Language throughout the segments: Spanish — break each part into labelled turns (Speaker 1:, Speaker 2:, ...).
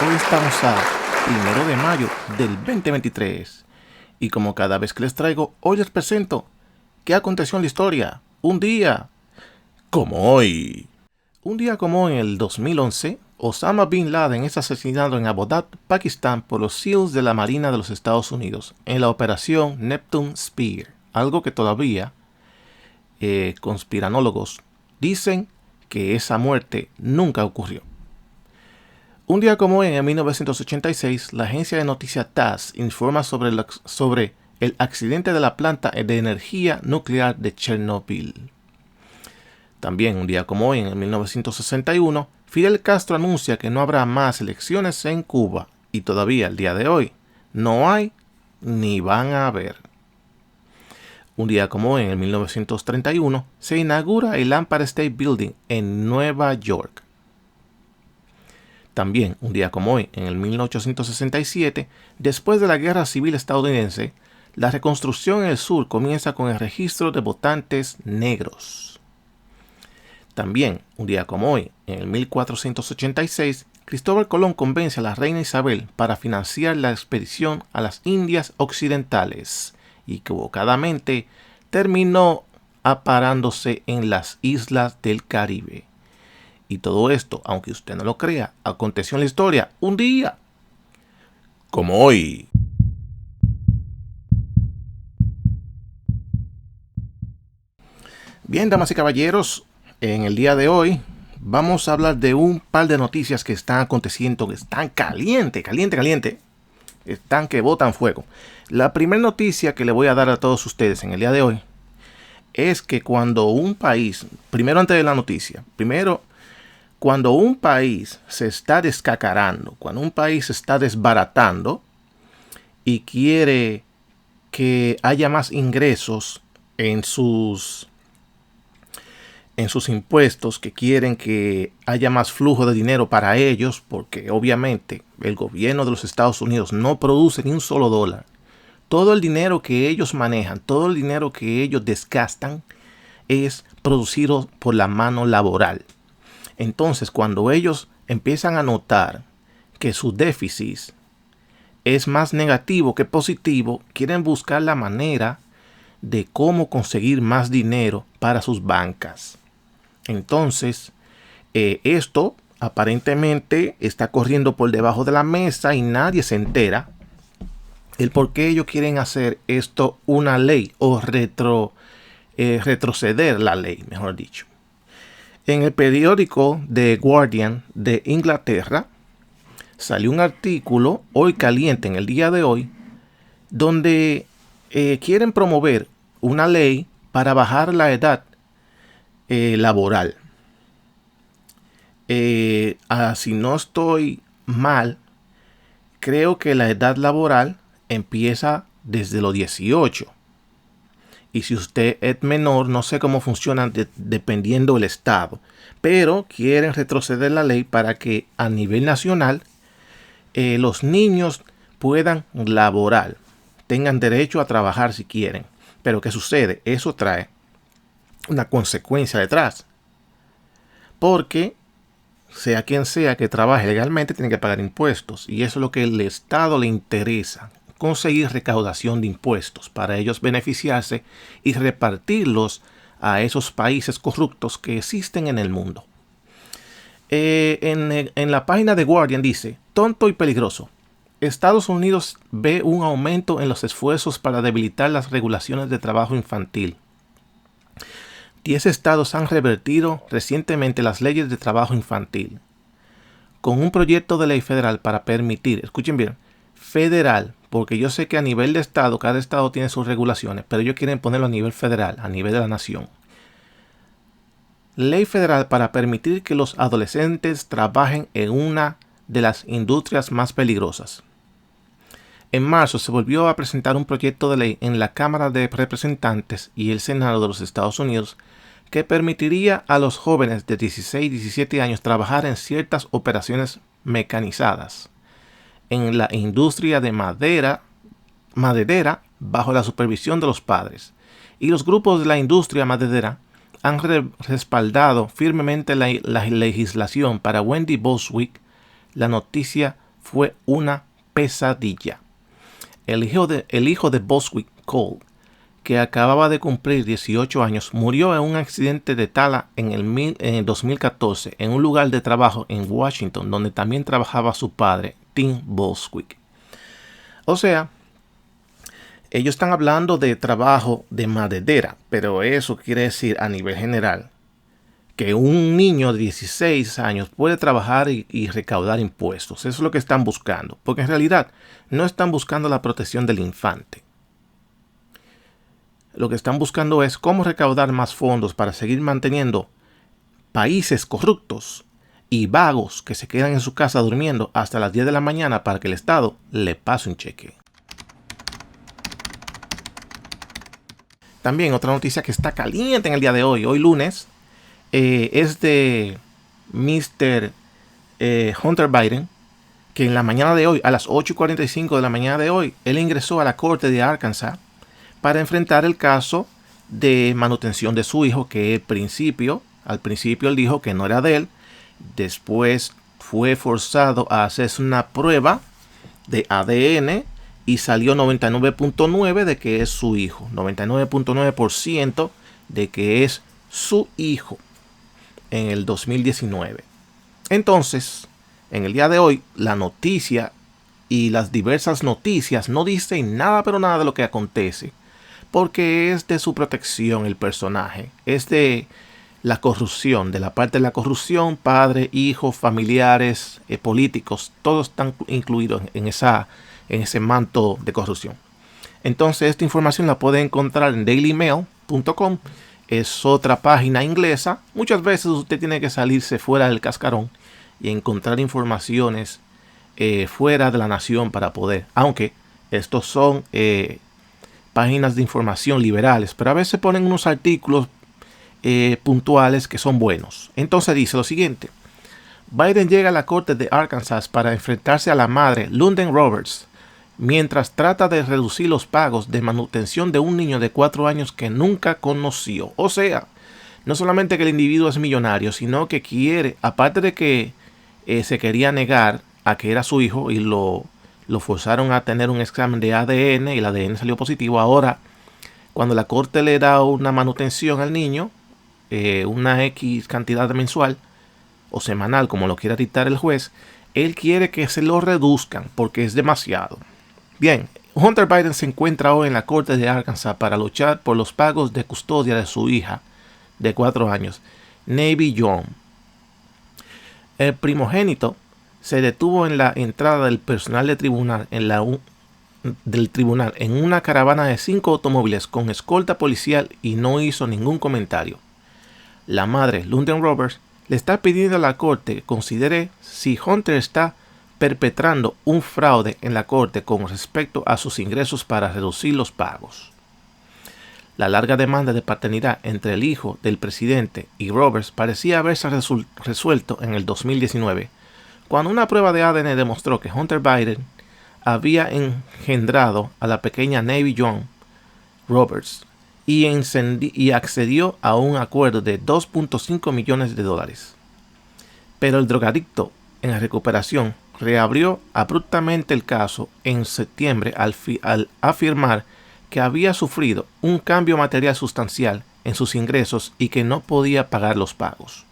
Speaker 1: Hoy estamos a 1 de mayo del 2023 y como cada vez que les traigo, hoy les presento qué aconteció en la historia. Un día como hoy. Un día como hoy, en el 2011, Osama Bin Laden es asesinado en Abbottabad, Pakistán, por los SEALs de la Marina de los Estados Unidos en la operación Neptune Spear, algo que todavía conspiranólogos dicen que esa muerte nunca ocurrió. Un día como hoy, en 1986, la agencia de noticias TASS informa sobre el accidente de la planta de energía nuclear de Chernobyl. También un día como hoy, en 1961, Fidel Castro anuncia que no habrá más elecciones en Cuba y todavía el día de hoy no hay ni van a haber. Un día como hoy, en 1931, se inaugura el Empire State Building en Nueva York. También, un día como hoy, en el 1867, después de la Guerra Civil estadounidense, la reconstrucción en el sur comienza con el registro de votantes negros. También, un día como hoy, en el 1486, Cristóbal Colón convence a la reina Isabel para financiar la expedición a las Indias Occidentales y equivocadamente terminó aparándose en las islas del Caribe. Y todo esto, aunque usted no lo crea, aconteció en la historia un día como hoy. Bien, damas y caballeros, en el día de hoy vamos a hablar de un par de noticias que están aconteciendo, que están caliente, están que botan fuego. La primera noticia que le voy a dar a todos ustedes en el día de hoy es que cuando un país, cuando un país se está descacarando, cuando un país se está desbaratando y quiere que haya más ingresos en sus impuestos, que quieren que haya más flujo de dinero para ellos, porque obviamente el gobierno de los Estados Unidos no produce ni un solo dólar. Todo el dinero que ellos manejan, todo el dinero que ellos desgastan es producido por la mano laboral. Entonces, cuando ellos empiezan a notar que su déficit es más negativo que positivo, quieren buscar la manera de cómo conseguir más dinero para sus bancas. Entonces, esto aparentemente está corriendo por debajo de la mesa y nadie se entera el por qué ellos quieren hacer esto una ley o retroceder la ley, mejor dicho. En el periódico The Guardian de Inglaterra salió un artículo hoy caliente en el día de hoy donde quieren promover una ley para bajar la edad laboral. Si no estoy mal, creo que la edad laboral empieza desde los 18. Y si usted es menor, no sé cómo funciona dependiendo del estado. Pero quieren retroceder la ley para que a nivel nacional los niños puedan laborar. Tengan derecho a trabajar si quieren. Pero ¿qué sucede? Eso trae una consecuencia detrás. Porque sea quien sea que trabaje legalmente, tiene que pagar impuestos. Y eso es lo que el Estado le interesa. Conseguir recaudación de impuestos para ellos beneficiarse y repartirlos a esos países corruptos que existen en el mundo. En la página de Guardian dice: tonto y peligroso. Estados Unidos ve un aumento en los esfuerzos para debilitar las regulaciones de trabajo infantil. 10 estados han revertido recientemente las leyes de trabajo infantil con un proyecto de ley federal para permitir, escuchen bien, federal, porque yo sé que a nivel de estado, cada estado tiene sus regulaciones, pero ellos quieren ponerlo a nivel federal, a nivel de la nación. Ley federal para permitir que los adolescentes trabajen en una de las industrias más peligrosas. En marzo se volvió a presentar un proyecto de ley en la Cámara de Representantes y el Senado de los Estados Unidos que permitiría a los jóvenes de 16 y 17 años trabajar en ciertas operaciones mecanizadas en la industria de maderera bajo la supervisión de los padres. Y los grupos de la industria maderera han respaldado firmemente la legislación para Wendy Bostwick. La noticia fue una pesadilla. El hijo de Boswick, Cole, que acababa de cumplir 18 años, murió en un accidente de tala en el 2014 en un lugar de trabajo en Washington, donde también trabajaba su padre, Tim Boswick. O sea, ellos están hablando de trabajo de maderera, pero eso quiere decir a nivel general que un niño de 16 años puede trabajar y recaudar impuestos. Eso es lo que están buscando, porque en realidad no están buscando la protección del infante. Lo que están buscando es cómo recaudar más fondos para seguir manteniendo países corruptos y vagos que se quedan en su casa durmiendo hasta las 10 de la mañana para que el Estado le pase un cheque. También otra noticia que está caliente en el día de hoy lunes, es de Mr. Hunter Biden, que en la mañana de hoy, a las 8:45 de la mañana de hoy, él ingresó a la corte de Arkansas para enfrentar el caso de manutención de su hijo, que al principio él dijo que no era de él. Después fue forzado a hacerse una prueba de ADN y salió 99.9 de que es su hijo. 99.9% de que es su hijo en el 2019. Entonces, en el día de hoy, la noticia y las diversas noticias no dicen nada, pero nada de lo que acontece, porque es de su protección el personaje, es de la corrupción, de la parte de la corrupción, padre, hijo, familiares, políticos, todos están incluidos en ese manto de corrupción. Entonces esta información la puede encontrar en dailymail.com. Es otra página inglesa. Muchas veces usted tiene que salirse fuera del cascarón y encontrar informaciones fuera de la nación para poder, aunque estos son páginas de información liberales, pero a veces ponen unos artículos puntuales que son buenos. Entonces dice lo siguiente: Biden llega a la corte de Arkansas para enfrentarse a la madre Lunden Roberts mientras trata de reducir los pagos de manutención de un niño de 4 años que nunca conoció. O sea, no solamente que el individuo es millonario, sino que quiere, aparte de que se quería negar a que era su hijo y lo forzaron a tener un examen de ADN y el ADN salió positivo. Ahora, cuando la corte le da una manutención al niño, una X cantidad mensual o semanal, como lo quiera dictar el juez, él quiere que se lo reduzcan porque es demasiado. Bien, Hunter Biden se encuentra hoy en la corte de Arkansas para luchar por los pagos de custodia de su hija de 4 años, Navy Young. El primogénito se detuvo en la entrada del personal de tribunal del tribunal en una caravana de 5 automóviles con escolta policial y no hizo ningún comentario. La madre, Lunden Roberts, le está pidiendo a la corte que considere si Hunter está perpetrando un fraude en la corte con respecto a sus ingresos para reducir los pagos. La larga demanda de paternidad entre el hijo del presidente y Roberts parecía haberse resuelto en el 2019, cuando una prueba de ADN demostró que Hunter Biden había engendrado a la pequeña Navy Young Roberts y accedió a un acuerdo de $2.5 millones. Pero el drogadicto en la recuperación reabrió abruptamente el caso en septiembre al afirmar que había sufrido un cambio material sustancial en sus ingresos y que no podía pagar los pagos.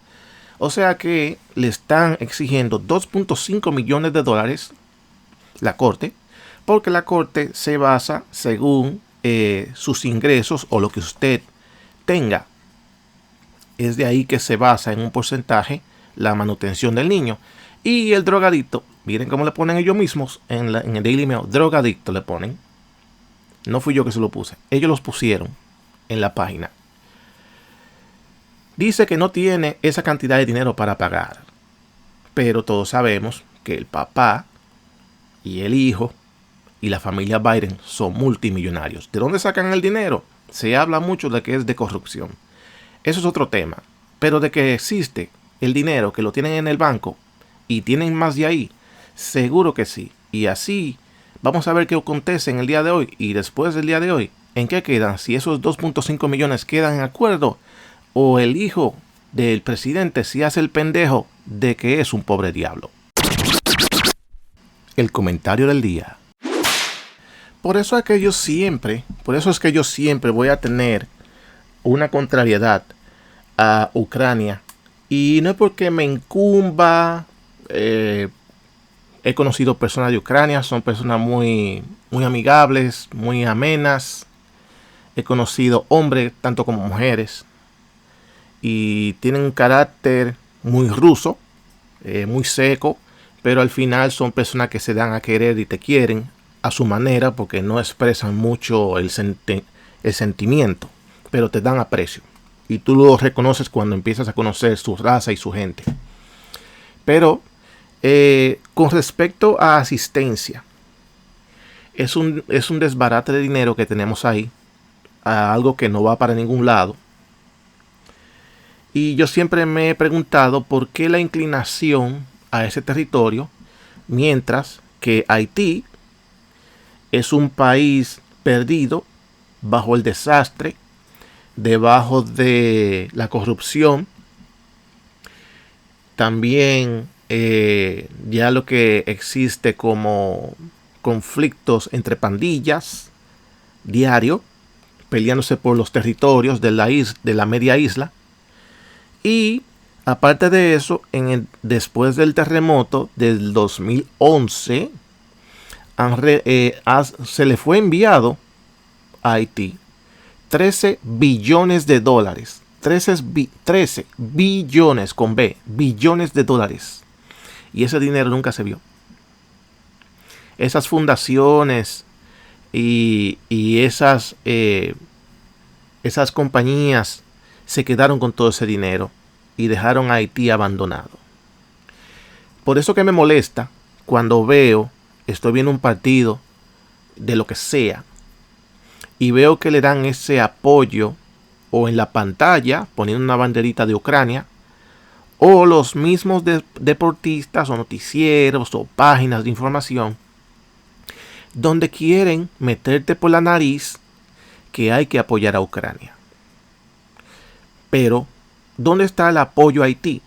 Speaker 1: O sea que le están exigiendo $2.5 millones la corte, porque la corte se basa según sus ingresos o lo que usted tenga. Es de ahí que se basa en un porcentaje la manutención del niño. Y el drogadicto, miren cómo le ponen ellos mismos en el Daily Mail, drogadicto le ponen. No fui yo que se lo puse, ellos los pusieron en la página. Dice que no tiene esa cantidad de dinero para pagar, pero todos sabemos que el papá y el hijo y la familia Biden son multimillonarios. ¿De dónde sacan el dinero? Se habla mucho de que es de corrupción. Eso es otro tema. Pero de que existe el dinero, que lo tienen en el banco y tienen más de ahí, seguro que sí. Y así vamos a ver qué acontece en el día de hoy y después del día de hoy. ¿En qué quedan? Si esos 2.5 millones quedan en acuerdo o el hijo del presidente se hace el pendejo de que es un pobre diablo. El comentario del día. Por eso es que yo siempre voy a tener una contrariedad a Ucrania. Y no es porque me incumba. He conocido personas de Ucrania, son personas muy, muy amigables, muy amenas. He conocido hombres tanto como mujeres. Y tienen un carácter muy ruso, muy seco. Pero al final son personas que se dan a querer y te quieren a su manera porque no expresan mucho el sentimiento, pero te dan aprecio. Y tú lo reconoces cuando empiezas a conocer su raza y su gente. Pero con respecto a asistencia, es un desbarate de dinero que tenemos ahí, a algo que no va para ningún lado. Y yo siempre me he preguntado por qué la inclinación a ese territorio, mientras que Haití es un país perdido bajo el desastre, debajo de la corrupción, también ya lo que existe como conflictos entre pandillas diario, peleándose por los territorios de la media isla. Y aparte de eso, después del terremoto del 2011, se le fue enviado a Haití 13 billones de dólares. 13 billones con B, billones de dólares. Y ese dinero nunca se vio. Esas fundaciones y esas compañías se quedaron con todo ese dinero y dejaron a Haití abandonado. Por eso que me molesta cuando estoy viendo un partido de lo que sea y veo que le dan ese apoyo o en la pantalla poniendo una banderita de Ucrania, o los mismos deportistas o noticieros o páginas de información donde quieren meterte por la nariz que hay que apoyar a Ucrania. Pero, ¿dónde está el apoyo a Haití?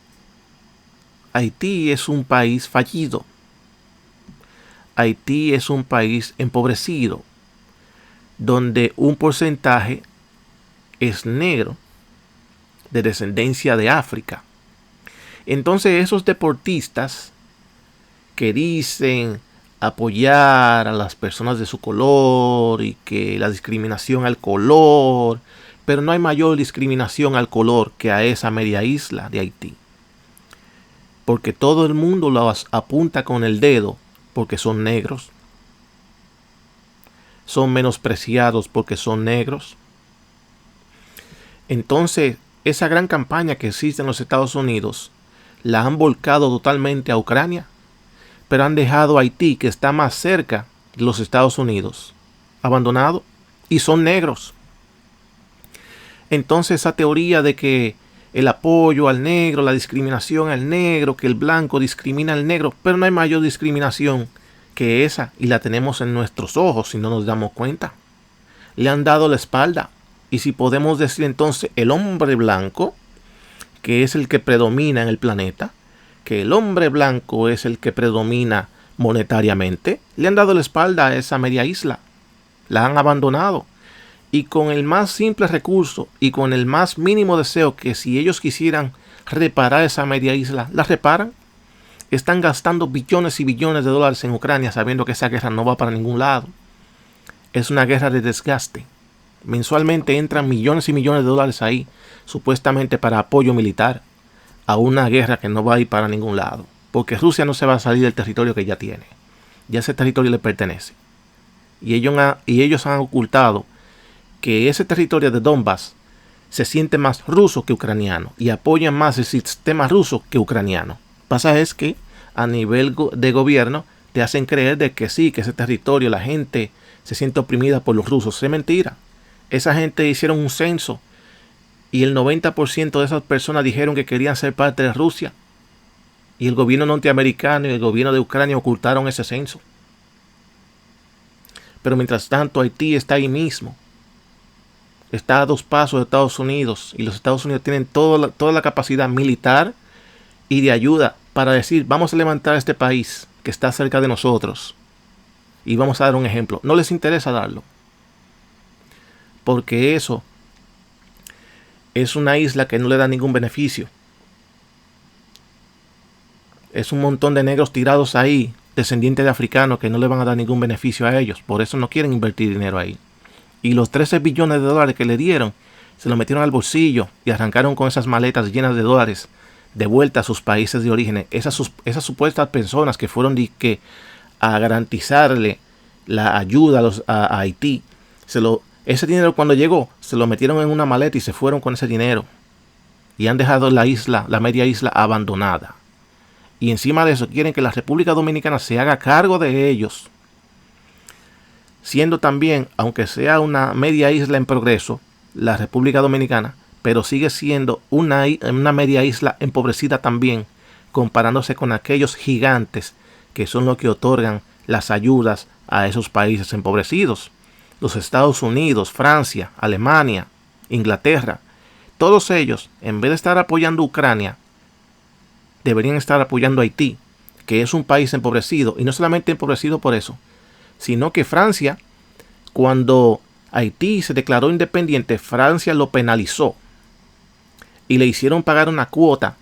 Speaker 1: Haití es un país fallido. Haití es un país empobrecido, donde un porcentaje es negro, de descendencia de África. Entonces esos deportistas que dicen apoyar a las personas de su color y que la discriminación al color, pero no hay mayor discriminación al color que a esa media isla de Haití. Porque todo el mundo los apunta con el dedo porque son negros. Son menospreciados porque son negros. Entonces, esa gran campaña que existe en los Estados Unidos la han volcado totalmente a Ucrania, pero han dejado a Haití, que está más cerca de los Estados Unidos, abandonado, y son negros. Entonces esa teoría de que el apoyo al negro, la discriminación al negro, que el blanco discrimina al negro, pero no hay mayor discriminación que esa, y la tenemos en nuestros ojos si no nos damos cuenta. Le han dado la espalda. Y si podemos decir entonces el hombre blanco, que es el que predomina en el planeta, que el hombre blanco es el que predomina monetariamente, le han dado la espalda a esa media isla. La han abandonado. Y con el más simple recurso y con el más mínimo deseo, que si ellos quisieran reparar esa media isla, la reparan. Están gastando billones y billones de dólares en Ucrania sabiendo que esa guerra no va para ningún lado. Es una guerra de desgaste. Mensualmente entran millones y millones de dólares ahí, supuestamente para apoyo militar, a una guerra que no va a ir para ningún lado. Porque Rusia no se va a salir del territorio que ya tiene. Ya ese territorio le pertenece. Y ellos han ocultado que ese territorio de Donbass se siente más ruso que ucraniano y apoyan más el sistema ruso que ucraniano. Pasa es que a nivel de gobierno te hacen creer de que sí, que ese territorio, la gente se siente oprimida por los rusos. Es mentira. Esa gente hicieron un censo y el 90% de esas personas dijeron que querían ser parte de Rusia. Y el gobierno norteamericano y el gobierno de Ucrania ocultaron ese censo. Pero mientras tanto Haití está ahí mismo. Está a 2 pasos de Estados Unidos. Y los Estados Unidos tienen toda la capacidad militar y de ayuda para decir, vamos a levantar este país. que está cerca de nosotros, y vamos a dar un ejemplo, no les interesa darlo, porque eso es una isla que no le da ningún beneficio. Es un montón de negros tirados ahí, descendientes de africanos, que no le van a dar ningún beneficio a ellos. Por eso no quieren invertir dinero ahí. Y los 13 billones de dólares que le dieron, se lo metieron al bolsillo y arrancaron con esas maletas llenas de dólares de vuelta a sus países de origen. Esas supuestas personas que fueron a garantizarle la ayuda a Haití, ese dinero cuando llegó, se lo metieron en una maleta y se fueron con ese dinero. Y han dejado la media isla abandonada. Y encima de eso quieren que la República Dominicana se haga cargo de ellos. Siendo también, aunque sea una media isla en progreso, la República Dominicana, pero sigue siendo una media isla empobrecida también, comparándose con aquellos gigantes que son los que otorgan las ayudas a esos países empobrecidos. Los Estados Unidos, Francia, Alemania, Inglaterra, todos ellos, en vez de estar apoyando a Ucrania, deberían estar apoyando a Haití, que es un país empobrecido, y no solamente empobrecido por eso, sino que Francia, cuando Haití se declaró independiente, Francia lo penalizó y le hicieron pagar una cuota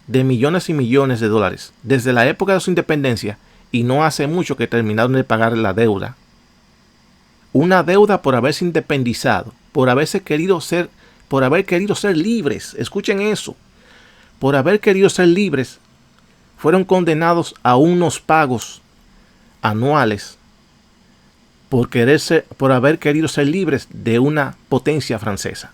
Speaker 1: de millones y millones de dólares desde la época de su independencia, y no hace mucho que terminaron de pagar la deuda. Una deuda por haberse independizado, por haber querido ser libres. Escuchen eso. Por haber querido ser libres, fueron condenados a unos pagos anuales por haber querido ser libres de una potencia francesa.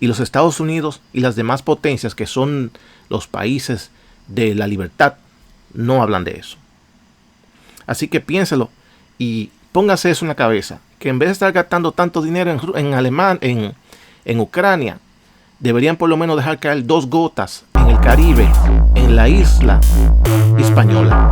Speaker 1: Y los Estados Unidos y las demás potencias, que son los países de la libertad, no hablan de eso. Así que piénselo y póngase eso en la cabeza, que en vez de estar gastando tanto dinero en Ucrania, deberían por lo menos dejar caer 2 gotas en el Caribe, en la isla española.